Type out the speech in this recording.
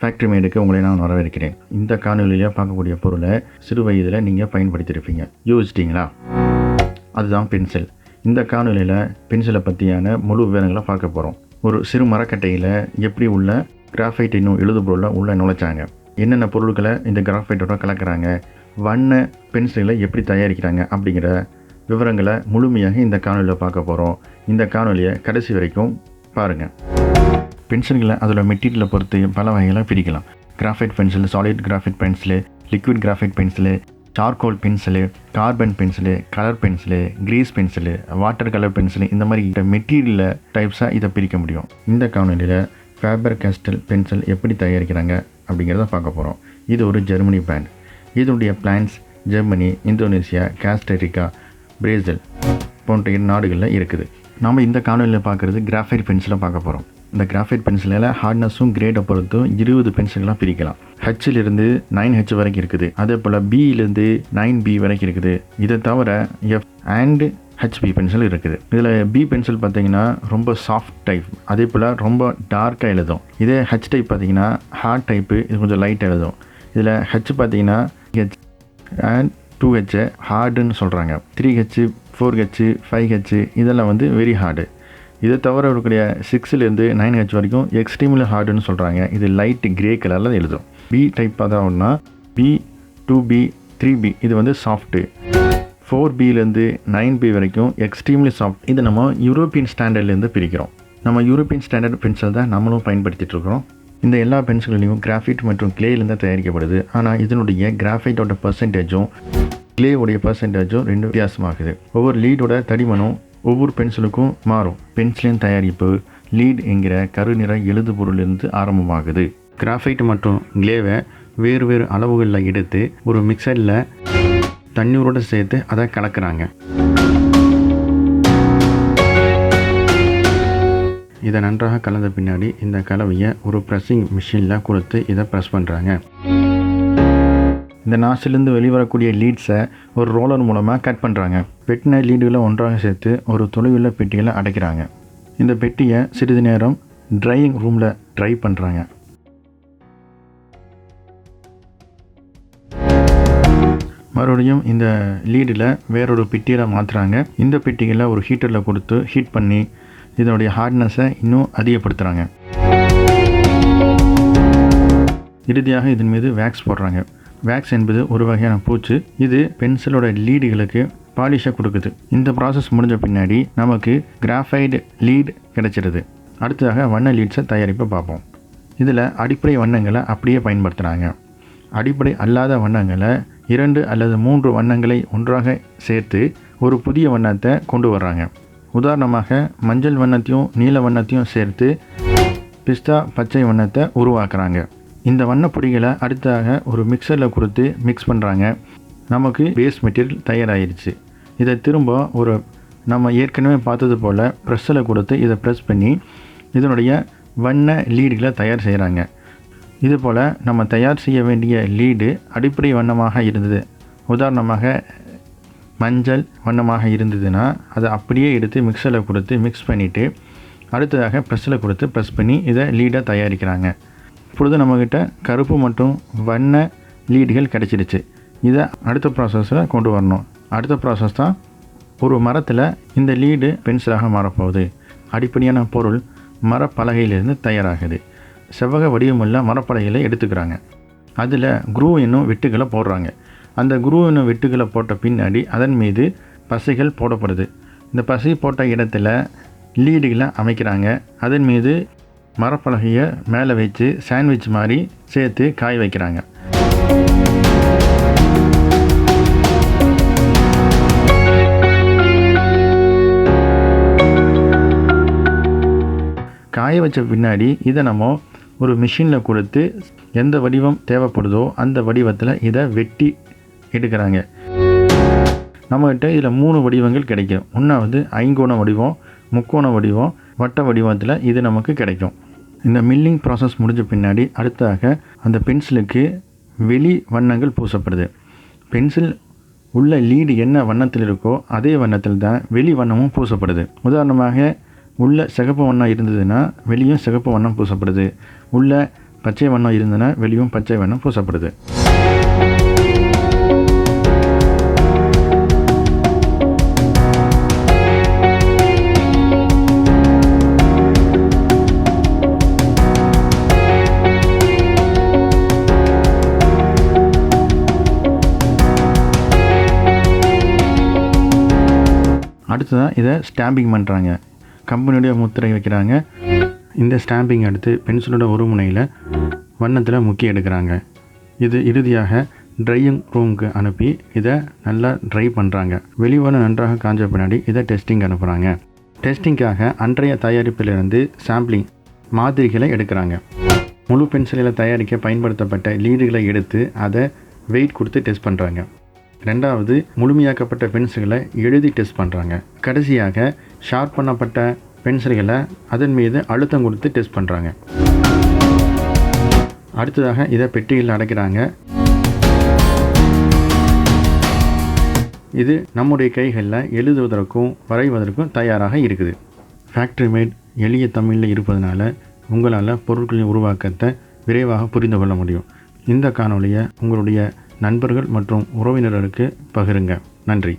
Factory மேடுக்கு உங்களை நான் வரவேற்கிறேன். இந்த காணொலியில் பார்க்கக்கூடிய பொருளை சிறு வயதில் நீங்கள் பயன்படுத்தியிருப்பீங்க. யோசிச்சிட்டிங்களா? அதுதான் பென்சில். இந்த காணொலியில் பென்சிலை பற்றியான முழு விவரங்களை பார்க்க போகிறோம். ஒரு சிறு மரக்கட்டையில் எப்படி உள்ள கிராஃபைட் இன்னும் எழுதுபொருளை உள்ளே நுழைச்சாங்க, என்னென்ன பொருட்களை இந்த கிராஃபைட்டோட கலக்கிறாங்க, வண்ண பென்சிலை எப்படி தயாரிக்கிறாங்க அப்படிங்கிற விவரங்களை முழுமையாக இந்த காணொலியில் பார்க்க போகிறோம். இந்த காணொலியை கடைசி வரைக்கும் பாருங்கள். பென்சில்களை அதோட மெட்டீரியலை பொறுத்து பல வகைகளை பிரிக்கலாம். Graphite pencil, solid graphite pencil, liquid graphite pencil, charcoal pencil, carbon pencil, colour pencil, grease pencil, water colour pencil, இந்த மாதிரி மெட்டீரியல் டைப்ஸாக இதை பிரிக்க முடியும். இந்த காணொலியில் ஃபேபர் கேஸ்டல் பென்சில் எப்படி தயாரிக்கிறாங்க அப்படிங்கிறத பார்க்க போகிறோம். இது ஒரு ஜெர்மனி பிராண்ட். இதனுடைய பிளான்ஸ் ஜெர்மனி, இந்தோனேசியா, காஸ்டரிக்கா, பிரேசில் போன்ற நாடுகளில் இருக்குது. நாம் இந்த காணொலியில் பார்க்குறது கிராஃபைட் பென்சிலை பார்க்க போகிறோம். இந்த கிராஃபைட் பென்சிலில் ஹார்ட்னஸும் கிரேடை பொறுத்தும் 20 பென்சில்களாக பிரிக்கலாம். ஹெச்சிலிருந்து 9H வரைக்கும் இருக்குது. அதே போல் பியிலேருந்து 9B வரைக்கும் இருக்குது. இதை தவிர F அண்ட் ஹெச்பி பென்சில் இருக்குது. இதில் பி பென்சில் பார்த்தீங்கன்னா ரொம்ப சாஃப்ட் டைப், அதே போல் ரொம்ப டார்க்காக எழுதும். இதே ஹெச் டைப் பார்த்தீங்கன்னா ஹார்ட் டைப்பு, இது கொஞ்சம் லைட்டாக எழுதும். இதில் ஹெச் பார்த்தீங்கன்னா H அண்ட் 2H ஹார்டுன்னு சொல்கிறாங்க. 3H, 4H, 5H இதெல்லாம் வந்து வெரி ஹார்டு. இதை தவிர இருக்கக்கூடிய 6லேருந்து 9H வரைக்கும் எக்ஸ்ட்ரீம்லி ஹார்டுன்னு சொல்கிறாங்க. இது லைட் கிரே கலரில் எழுதும். பி டைப் பார்த்தோம்னா B, 2B, 3B இது வந்து சாஃப்ட்டு. 4Bலேருந்து 9B வரைக்கும் எக்ஸ்ட்ரீம்லி சாஃப்ட். இதை நம்ம யூரோப்பியன் ஸ்டாண்டர்ட்லேருந்து பிரிக்கிறோம். நம்ம யூரோப்பியன் ஸ்டாண்டர்ட் பென்சில் தான் நம்மளும் பயன்படுத்திகிட்ருக்கிறோம். இந்த எல்லா பென்சில்களையும் கிராஃபைட் மற்றும் கிளேலேருந்து தயாரிக்கப்படுது. ஆனால் இதனுடைய கிராஃபைட்டோட பர்சன்டேஜும் கிளேவுடைய பர்சன்டேஜும் ரெண்டு வித்தியாசமாகுது. ஒவ்வொரு லீடோட தடிமனும் ஒவ்வொரு பென்சிலுக்கும் மாறும். பென்சிலின் தயாரிப்பு லீட் என்கிற கருநிற எழுது பொருளிலிருந்து ஆரம்பமாகுது. கிராஃபைட் மற்றும் கிளேவை வேறு வேறு அளவுகளில் எடுத்து ஒரு மிக்சரில் தண்ணீரோடு சேர்த்து அதை கலக்கிறாங்க. இதை நன்றாக கலந்த பின்னாடி இந்த கலவையை ஒரு ப்ரெஸ்ஸிங் மிஷினில் கொடுத்து இதை ப்ரெஸ் பண்ணுறாங்க. இந்த நாசிலிருந்து வெளிவரக்கூடிய லீட்ஸை ஒரு ரோலர் மூலமாக கட் பண்ணுறாங்க. வெட்டின லீடுகளை ஒன்றாக சேர்த்து ஒரு தொலைவுள்ள பெட்டியில் அடைக்கிறாங்க. இந்த பெட்டியை சிறிது நேரம் ட்ரையிங் ரூமில் ட்ரை பண்ணுறாங்க. மறுபடியும் இந்த லீடில் வேறொரு பெட்டியில் மாற்றுறாங்க. இந்த பெட்டிகளை ஒரு ஹீட்டரில் கொடுத்து ஹீட் பண்ணி இதனுடைய ஹார்ட்னஸை இன்னும் அதிகப்படுத்துகிறாங்க. இறுதியாக இதன் மீது வேக்ஸ் போடுறாங்க. வேக்ஸ் என்பது ஒரு வகையான பூச்சு. இது பென்சிலோட லீடுகளுக்கு பாலிஷை கொடுக்குது. இந்த ப்ராசஸ் முடிஞ்ச பின்னாடி நமக்கு கிராஃபைடு லீட் கிடைச்சிடுது. அடுத்ததாக வண்ண லீட்ஸை தயாரிப்பை பார்ப்போம். இதில் அடிப்படை வண்ணங்களை அப்படியே பயன்படுத்துகிறாங்க. அடிப்படை அல்லாத வண்ணங்களை 2 அல்லது 3 வண்ணங்களை ஒன்றாக சேர்த்து ஒரு புதிய வண்ணத்தை கொண்டு வர்றாங்க. உதாரணமாக மஞ்சள் வண்ணத்தையும் நீல வண்ணத்தையும் சேர்த்து பிஸ்தா பச்சை வண்ணத்தை உருவாக்குறாங்க. இந்த வண்ணப்பொடிகளை அடுத்ததாக ஒரு மிக்சரில் கொடுத்து மிக்ஸ் பண்ணுறாங்க. நமக்கு பேஸ் மெட்டீரியல் தயாராகிடுச்சு. இதை திரும்ப ஒரு நம்ம ஏற்கனவே பார்த்தது போல் ப்ரெஸ்ஸில் கொடுத்து இதை ப்ரெஸ் பண்ணி இதனுடைய வண்ண லீடுகளை தயார் செய்கிறாங்க. இதுபோல் நம்ம தயார் செய்ய வேண்டிய லீடு அடிப்படை வண்ணமாக இருந்தது. உதாரணமாக மஞ்சள் வண்ணமாக இருந்ததுன்னா அதை அப்படியே எடுத்து மிக்சரில் கொடுத்து மிக்ஸ் பண்ணிவிட்டு அடுத்ததாக ப்ரெஸ்ஸில் கொடுத்து ப்ரெஸ் பண்ணி இதை லீடை தயாரிக்கிறாங்க. இப்பொழுது நம்மக்கிட்ட கருப்பு மற்றும் வண்ண லீடுகள் கிடச்சிடுச்சு. இதை அடுத்த ப்ராசஸில் கொண்டு வரணும். அடுத்த ப்ராசஸ் தான் ஒரு மரத்தில் இந்த லீடு பென்சிலாக மாறப்போகுது. அடிப்படையான பொருள் மரப்பலகையிலிருந்து தயாராகுது. செவ்வக வடிவமுள்ள மரப்பலகைகளை எடுத்துக்கிறாங்க. அதில் குரூ என்னும் வெட்டுகளை போடுறாங்க. அந்த குரூ என்னும் வெட்டுகளை போட்ட பின்னாடி அதன் மீது பசைகள் போடப்படுது. இந்த பசை போட்ட இடத்துல லீடுகளை அமைக்கிறாங்க. அதன் மீது மரப்பலகையை மேலே வச்சு சாண்ட்விச் மாதிரி சேர்த்து காய வைக்கிறாங்க. காய வச்ச பின்னாடி இதை நம்ம ஒரு மிஷினில் கொடுத்து எந்த வடிவம் தேவைப்படுதோ அந்த வடிவத்தில் இதை வெட்டி எடுக்கிறாங்க. நம்மகிட்ட இதில் 3 வடிவங்கள் கிடைக்கும். ஒன்றாவது ஐங்கோண வடிவம், முக்கோண வடிவம், வட்ட வடிவத்தில் இது நமக்கு கிடைக்கும். இந்த மில்லிங் ப்ராசஸ் முடிஞ்ச பின்னாடி அடுத்ததாக அந்த பென்சிலுக்கு வெளி வண்ணங்கள் பூசப்படுது. பென்சில் உள்ள லீடு என்ன வண்ணத்தில் இருக்கோ அதே வண்ணத்தில் தான் வெளி வண்ணமும் பூசப்படுது. உதாரணமாக உள்ள சிகப்பு வண்ணம் இருந்ததுன்னா வெளியும் சிகப்பு வண்ணம் பூசப்படுது. உள்ள பச்சை வண்ணம் இருந்ததுன்னா வெளியும் பச்சை வண்ணம் பூசப்படுது. அடுத்ததாக இதை ஸ்டாம்பிங் பண்ணுறாங்க. கம்பெனியுடைய முத்திரை வைக்கிறாங்க. இந்த ஸ்டாம்பிங் எடுத்து பென்சிலோட ஒரு முனையில் வண்ணத்தில் முக்கி எடுக்கிறாங்க. இது இறுதியாக ட்ரையிங் ரூமுக்கு அனுப்பி இதை நல்லா ட்ரை பண்ணுறாங்க. வெளிவண்ணம் நன்றாக காஞ்ச பின்னாடி இதை டெஸ்டிங் அனுப்புகிறாங்க. டெஸ்டிங்காக அன்றைய தயாரிப்பிலிருந்து சாம்பிளிங் மாதிரிகளை எடுக்கிறாங்க. முழு பென்சிலில் தயாரிக்க பயன்படுத்தப்பட்ட லீடுகளை எடுத்து அதை வெயிட் கொடுத்து டெஸ்ட் பண்ணுறாங்க. ரெண்டாவது, முழுமையாக்கப்பட்ட பென்சில்களை எழுதி டெஸ்ட் பண்ணுறாங்க. கடைசியாக ஷார்ப் பண்ணப்பட்ட பென்சில்களை அதன் மீது அழுத்தம் கொடுத்து டெஸ்ட் பண்ணுறாங்க. அடுத்ததாக இதை பெட்டியில் அடைக்கிறாங்க. இது நம்முடைய கைகளில் எழுதுவதற்கும் வரைவதற்கும் தயாராக இருக்குது. ஃபேக்ட்ரி மேட் எளிய தமிழில் இருப்பதனால உங்களால் பொருட்களின் உருவாக்கத்தை விரைவாக புரிந்து கொள்ள முடியும். இந்த காணொளியை உங்களுடைய நண்பர்கள் மற்றும் உறவினர்களுக்கு பகிருங்க. நன்றி.